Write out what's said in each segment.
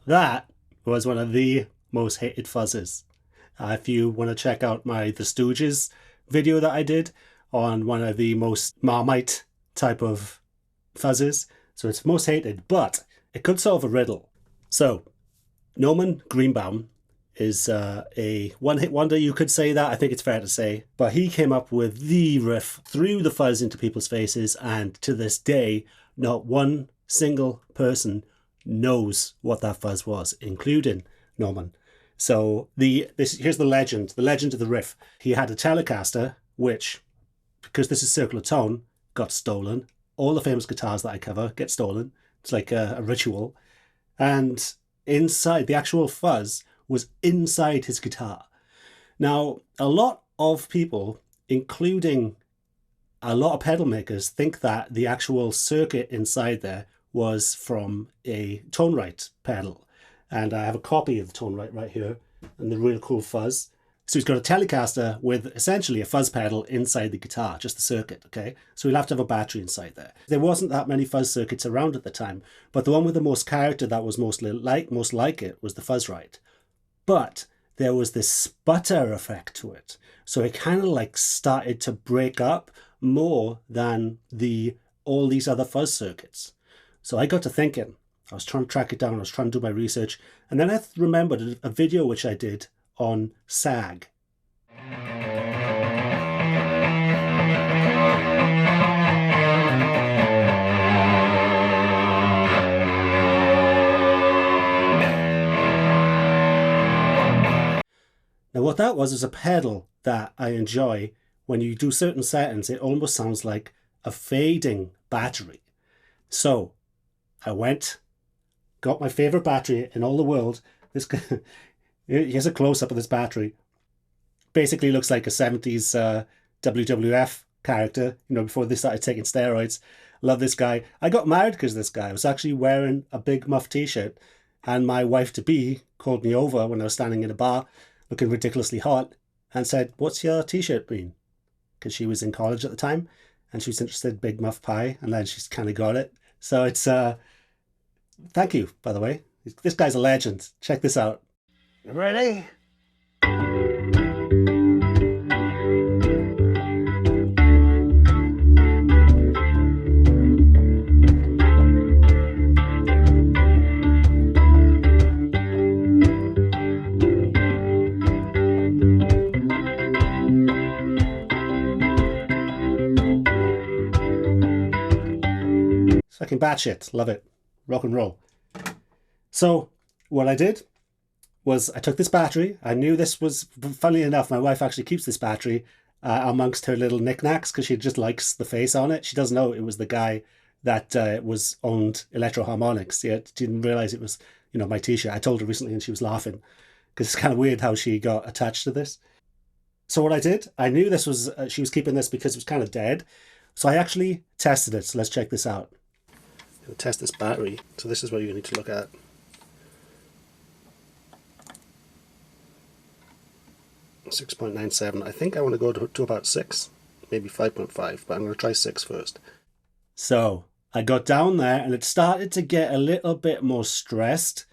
That was one of the most hated fuzzes. If you want to check out my The Stooges video that I did on one of the most Marmite type of fuzzes, so it's most hated, but it could solve a riddle. So, Norman Greenbaum is a one-hit wonder, you could say that. I think it's fair to say. But he came up with the riff, threw the fuzz into people's faces, and to this day, not one single person knows what that fuzz was, including Norman. So here's the legend of the riff. He had a Telecaster, which, because this is circular tone, got stolen. All the famous guitars that I cover get stolen. It's like a ritual. And inside, the actual fuzz was inside his guitar. Now, a lot of people, including a lot of pedal makers, think that the actual circuit inside there was from a tone right pedal. And I have a copy of the tone right here, and the real cool fuzz. So he's got a Telecaster with essentially a fuzz pedal inside the guitar, just the circuit, okay? So he'll have to have a battery inside there. There wasn't that many fuzz circuits around at the time, but the one with the most character that was most like it was the Fuzzrite. But there was this sputter effect to it. So it kind of like started to break up more than all these other fuzz circuits. So I got to thinking, I was trying to track it down, I was trying to do my research, and then I remembered a video which I did on SAG. Now what that was is a pedal that I enjoy. When you do certain settings, it almost sounds like a fading battery. So I got my favorite battery in all the world. Here's a close-up of this battery. Basically looks like a 70s WWF character, before they started taking steroids. Love this guy. I got married because of this guy. I was actually wearing a Big Muff t-shirt, and my wife-to-be called me over when I was standing in a bar looking ridiculously hot and said, "What's your t-shirt mean?" Because she was in college at the time and she was interested in Big Muff Pie, and then she's kind of got it. So it's, thank you, by the way. This guy's a legend. Check this out. Ready? Fucking batshit. Love it. Rock and roll. So what I did was I took this battery. I knew this was, funnily enough, my wife actually keeps this battery amongst her little knickknacks because she just likes the face on it. She doesn't know it was the guy that owned Electro Harmonics. She didn't realize it was, my t-shirt. I told her recently and she was laughing because it's kind of weird how she got attached to this. So what I did, I knew this was, she was keeping this because it was kind of dead. So I actually tested it. So let's check this out. Test this battery. So this is what you need to look at. .97. I think I want to go to about 6, maybe 5.5, but I'm going to try 6 first. So I got down there and it started to get a little bit more stressed.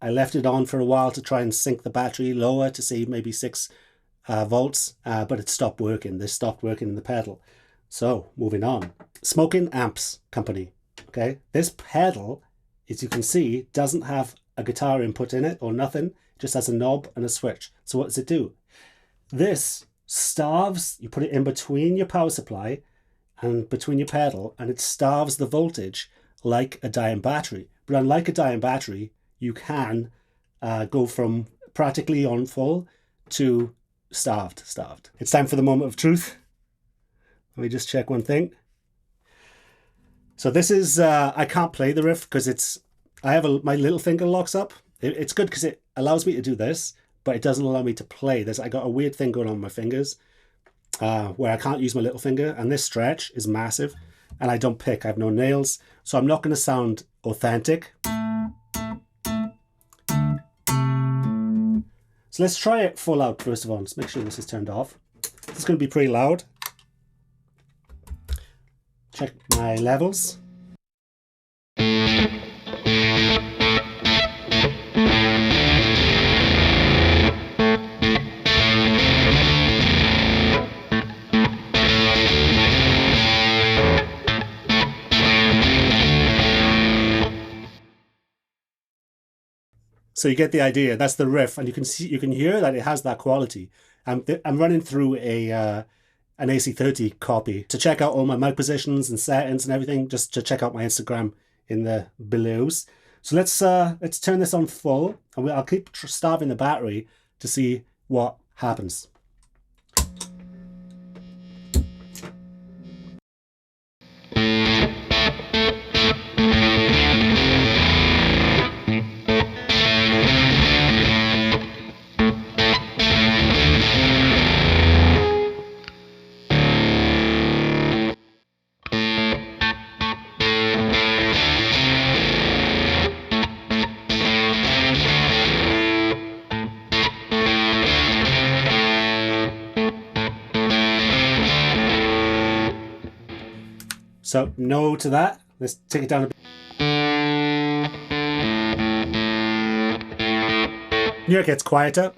I left it on for a while to try and sink the battery lower to see maybe 6 volts, but it stopped working. This stopped working in the pedal. So moving on, Smoking Amps Company. Okay, this pedal, as you can see, doesn't have a guitar input in it or nothing. It just has a knob and a switch. So what does it do? This starves, you put it in between your power supply and between your pedal, and it starves the voltage like a dying battery. But unlike a dying battery, you can go from practically on full to starved. It's time for the moment of truth. Let me just check one thing. So this is, I can't play the riff because I have my little finger locks up. It's good because it allows me to do this, but it doesn't allow me to play. I got a weird thing going on with my fingers where I can't use my little finger, and this stretch is massive, and I don't pick. I have no nails, so I'm not going to sound authentic. So let's try it full out first of all. Let's make sure this is turned off. It's going to be pretty loud. Check my levels. So you get the idea. That's the riff, and you can hear that it has that quality. I'm running through an AC30 copy to check out all my mic positions and settings and everything. Just to check out my Instagram in the belows. So let's turn this on full, and I'll keep starving the battery to see what happens. So no to that. Let's take it down a bit. Here it gets quieter.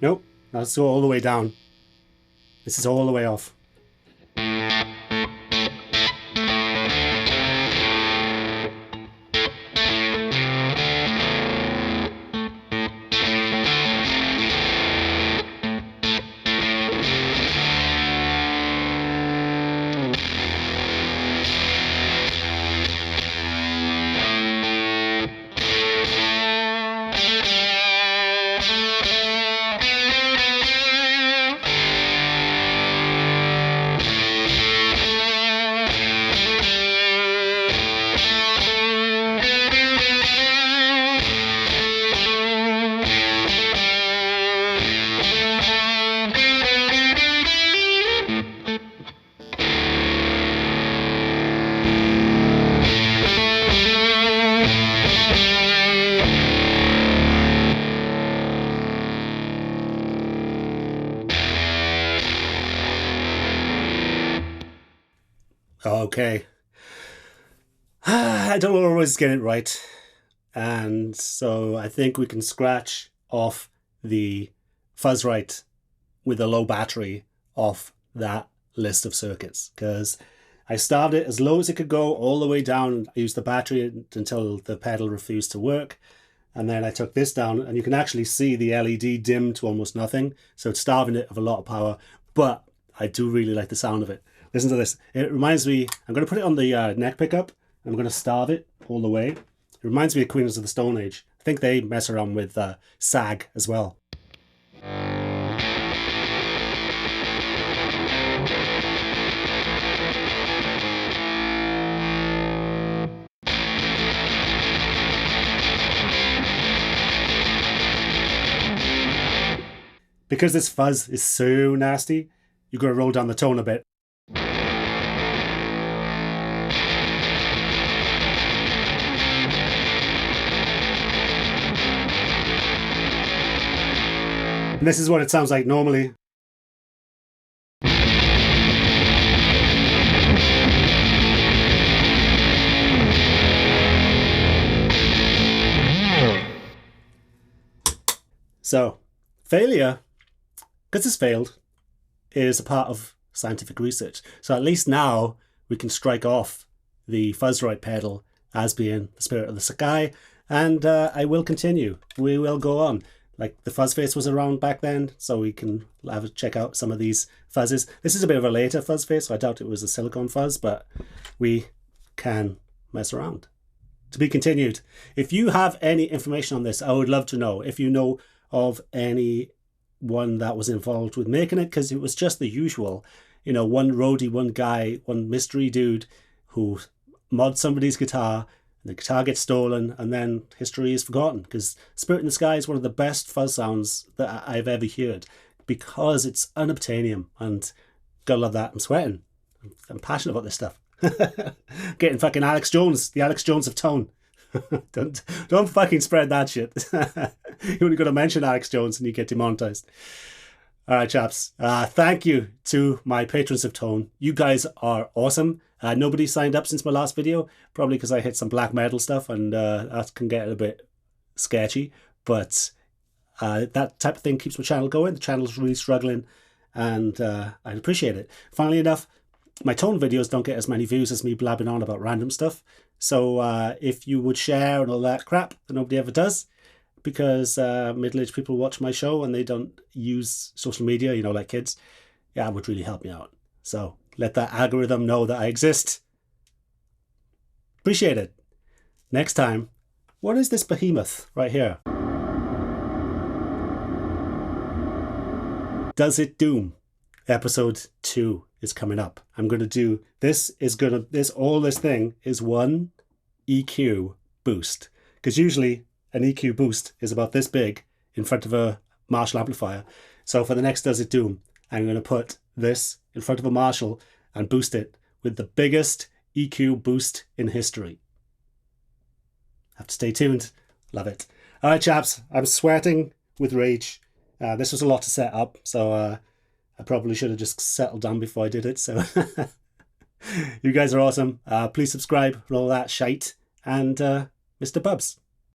Nope, let's go all the way down. This is all the way off. Okay. I don't always get it right. And so I think we can scratch off the fuzz right with a low battery off that list of circuits, because I started it as low as it could go all the way down. I used the battery until the pedal refused to work. And then I took this down, and you can actually see the LED dim to almost nothing. So it's starving it of a lot of power, but I do really like the sound of it. Listen to this. It reminds me, I'm going to put it on the neck pickup, and I'm going to starve it all the way. It reminds me of Queens of the Stone Age. I think they mess around with sag as well. Because this fuzz is so nasty, you've got to roll down the tone a bit. And this is what it sounds like normally. So, failure, because it's failed, is a part of scientific research. So at least now we can strike off the Fuzzroid pedal as being the spirit of the sky, and I will continue. We will go on. Like the fuzz face was around back then, so we can have a check out some of these fuzzes. This is a bit of a later fuzz face, so I doubt it was a silicone fuzz, but we can mess around. To be continued. If you have any information on this, I would love to know. If you know of anyone that was involved with making it, because it was just the usual, you know, one roadie, one guy, one mystery dude who mods somebody's guitar, and the guitar gets stolen, and then history is forgotten, because Spirit in the Sky is one of the best fuzz sounds that I've ever heard, because it's unobtainium, and gotta love that. I'm sweating. I'm passionate about this stuff. Getting fucking Alex Jones, the Alex Jones of tone. don't fucking spread that shit. You're only going to mention Alex Jones and you get demonetized. All right, chaps. Thank you to my patrons of tone. You guys are awesome. Nobody signed up since my last video, probably because I hit some black metal stuff, and that can get a bit sketchy. But that type of thing keeps my channel going. The channel's really struggling, and I appreciate it. Funnily enough, my tone videos don't get as many views as me blabbing on about random stuff. So if you would share and all that crap that nobody ever does, because middle-aged people watch my show and they don't use social media, you know, like kids, yeah, it would really help me out. So let that algorithm know that I exist. Appreciate it. Next time, what is this behemoth right here? Does It Doom? Episode 2 is coming up. I'm going to do, this thing is one EQ boost. Because usually an EQ boost is about this big in front of a Marshall amplifier. So for the next Does It Doom, I'm going to put this in front of a Marshall and boost it with the biggest EQ boost in history. Have to stay tuned. Love it. All right, chaps, I'm sweating with rage. This was a lot to set up, so I probably should have just settled down before I did it. So you guys are awesome. Please subscribe and all that shite. And Mr. Bubs.